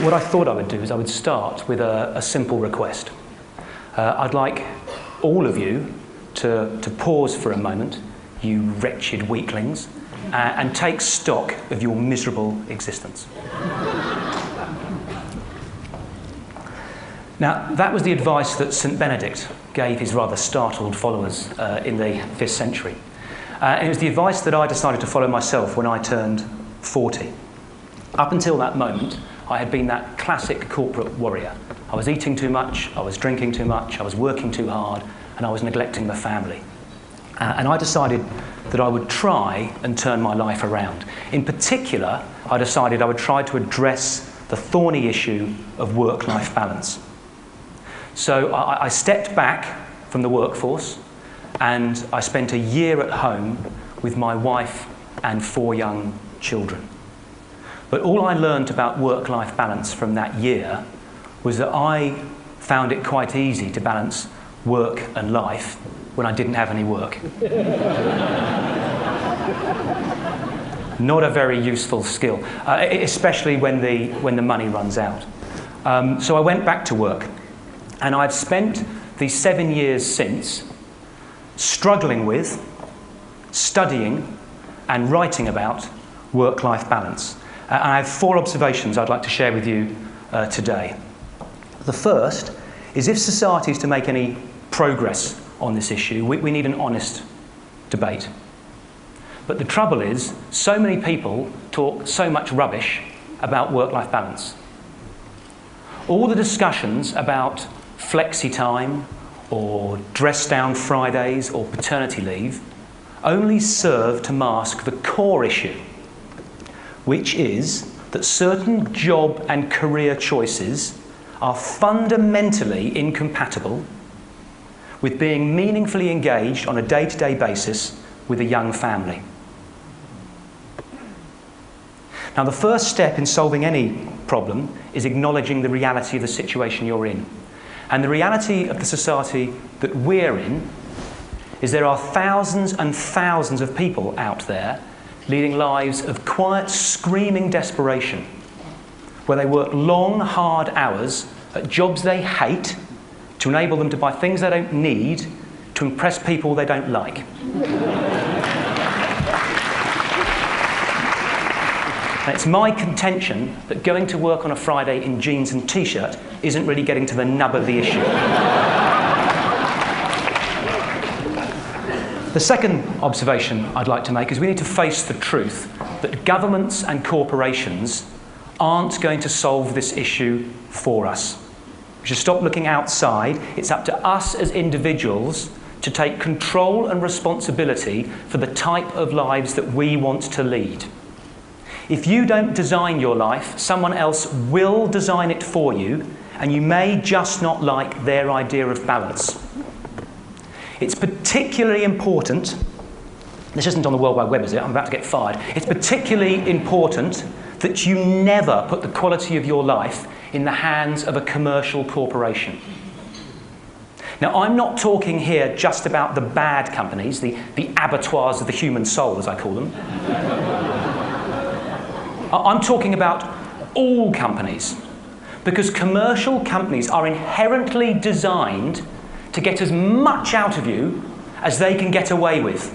what I thought I would do is I would start with a simple request. I'd like all of you to pause for a moment, you wretched weaklings, and take stock of your miserable existence. Now, that was the advice that St. Benedict gave his rather startled followers in the 5th century. And it was the advice that I decided to follow myself when I turned 40. Up until that moment, I had been that classic corporate warrior. I was eating too much, I was drinking too much, I was working too hard, and I was neglecting the family. And I decided that I would try and turn my life around. In particular, I decided I would try to address the thorny issue of work-life balance. So I stepped back from the workforce and I spent a year at home with my wife and 4 young children. But all I learned about work-life balance from that year was that I found it quite easy to balance work and life when I didn't have any work. Not a very useful skill, especially when the money runs out. So I went back to work, and I've spent the 7 years since struggling with, studying, and writing about work-life balance. And I have 4 observations I'd like to share with you today. The first is, if society is to make any progress on this issue, we need an honest debate. But the trouble is, so many people talk so much rubbish about work-life balance. All the discussions about flexi time or dress-down Fridays or paternity leave only serve to mask the core issue, which is that certain job and career choices are fundamentally incompatible with being meaningfully engaged on a day-to-day basis with a young family. Now, the first step in solving any problem is acknowledging the reality of the situation you're in. And the reality of the society that we're in is there are thousands and thousands of people out there leading lives of quiet, screaming desperation, where they work long, hard hours at jobs they hate to enable them to buy things they don't need to impress people they don't like. And it's my contention that going to work on a Friday in jeans and t-shirt isn't really getting to the nub of the issue. The second observation I'd like to make is we need to face the truth that governments and corporations aren't going to solve this issue for us. We should stop looking outside. It's up to us as individuals to take control and responsibility for the type of lives that we want to lead. If you don't design your life, someone else will design it for you, and you may just not like their idea of balance. It's particularly important, this isn't on the World Wide Web, is it? I'm about to get fired. It's particularly important that you never put the quality of your life in the hands of a commercial corporation. Now, I'm not talking here just about the bad companies, the abattoirs of the human soul, as I call them. I'm talking about all companies, because commercial companies are inherently designed to get as much out of you as they can get away with.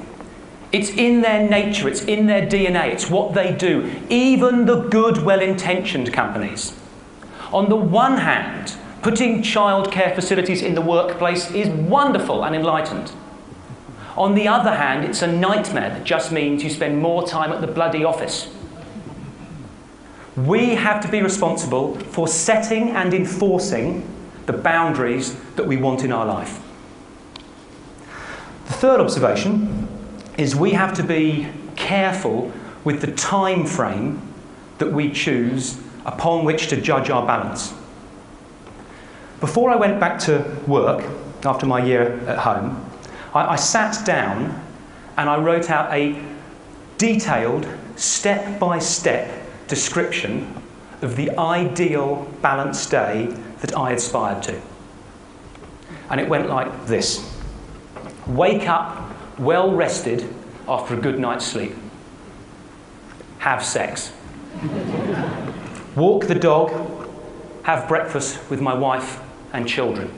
It's in their nature, it's in their DNA, it's what they do, even the good, well-intentioned companies. On the one hand, putting childcare facilities in the workplace is wonderful and enlightened. On the other hand, it's a nightmare that just means you spend more time at the bloody office. We have to be responsible for setting and enforcing the boundaries that we want in our life. The third observation is we have to be careful with the time frame that we choose upon which to judge our balance. Before I went back to work, after my year at home, I sat down and I wrote out a detailed, step-by-step description of the ideal balanced day that I aspired to. And it went like this. Wake up well rested after a good night's sleep. Have sex. Walk the dog have breakfast with my wife and children,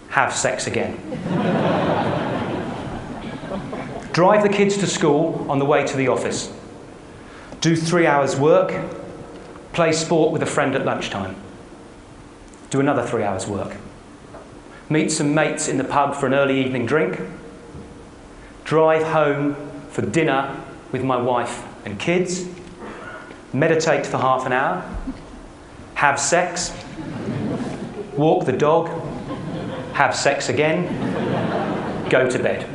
have sex again. Drive the kids to school on the way to the office. Do 3 hours work, play sport with a friend at lunchtime. Do another 3 hours work. Meet some mates in the pub for an early evening drink. Drive home for dinner with my wife and kids. Meditate for half an hour. Have sex. Walk the dog. Have sex again. Go to bed.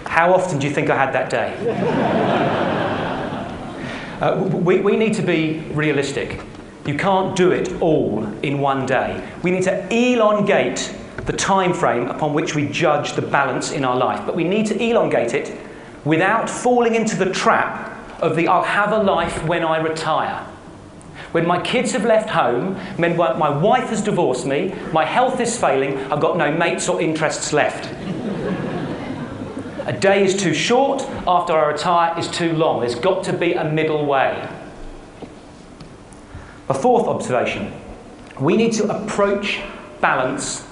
How often do you think I had that day? We need to be realistic. You can't do it all in one day. We need to elongate the time frame upon which we judge the balance in our life. But we need to elongate it without falling into the trap of the I'll have a life when I retire. When my kids have left home, when my wife has divorced me, my health is failing, I've got no mates or interests left. A day is too short, after I retire is too long. There's got to be a middle way. A fourth observation, we need to approach balance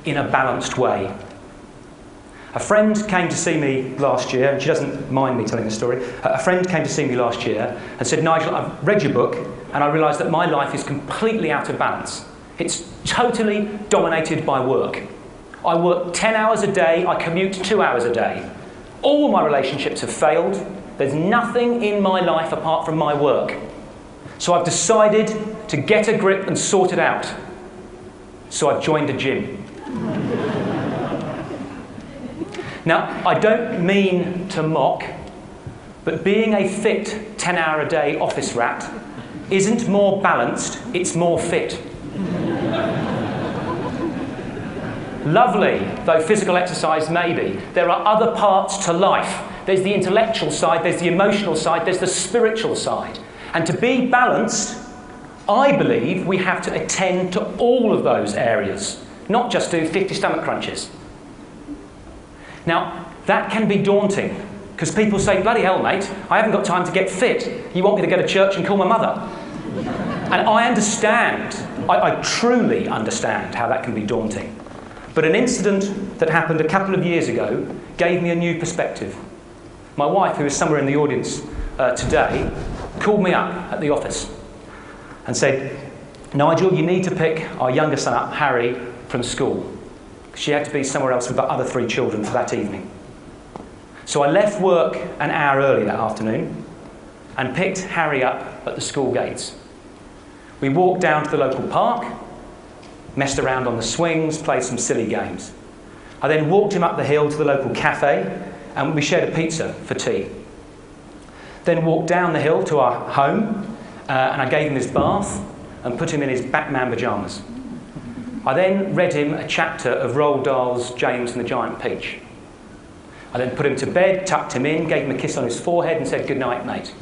in a balanced way. A friend came to see me last year, and she doesn't mind me telling this story. A friend came to see me last year and said, Nigel, I've read your book and I realised that my life is completely out of balance. It's totally dominated by work. I work 10 hours a day, I commute 2 hours a day. All my relationships have failed. There's nothing in my life apart from my work. So I've decided to get a grip and sort it out. So I've joined a gym. Now, I don't mean to mock, but being a fit 10-hour-a-day office rat isn't more balanced, it's more fit. Lovely, though physical exercise may be, there are other parts to life. There's the intellectual side, there's the emotional side, there's the spiritual side. And to be balanced, I believe we have to attend to all of those areas, not just do 50 stomach crunches. Now, that can be daunting, because people say, bloody hell, mate, I haven't got time to get fit. You want me to go to church and call my mother? And I understand, I truly understand how that can be daunting. But an incident that happened a couple of years ago gave me a new perspective. My wife, who is somewhere in the audience today, called me up at the office and said, Nigel, you need to pick our younger son up, Harry, from school. She had to be somewhere else with the other 3 children for that evening. So I left work an hour early that afternoon and picked Harry up at the school gates. We walked down to the local park, messed around on the swings, played some silly games. I then walked him up the hill to the local cafe and we shared a pizza for tea. Then walked down the hill to our home and I gave him his bath and put him in his Batman pyjamas. I then read him a chapter of Roald Dahl's James and the Giant Peach. I then put him to bed, tucked him in, gave him a kiss on his forehead and said, good night, mate,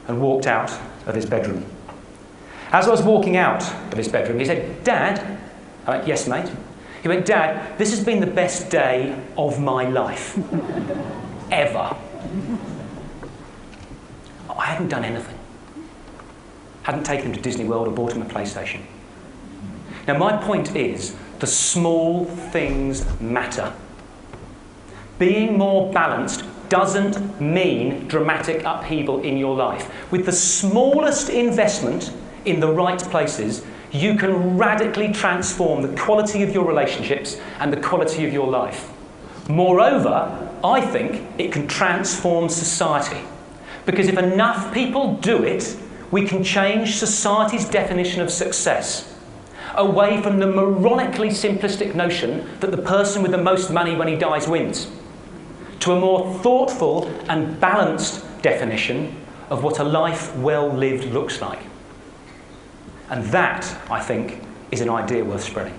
and walked out of his bedroom. As I was walking out of his bedroom, he said, Dad? I went, yes, mate. He went, Dad, this has been the best day of my life. Ever. I hadn't done anything. Hadn't taken him to Disney World or bought him a PlayStation. Now, my point is, the small things matter. Being more balanced doesn't mean dramatic upheaval in your life. With the smallest investment in the right places, you can radically transform the quality of your relationships and the quality of your life. Moreover, I think it can transform society. Because if enough people do it, we can change society's definition of success, away from the moronically simplistic notion that the person with the most money when he dies wins, to a more thoughtful and balanced definition of what a life well lived looks like. And that, I think, is an idea worth spreading.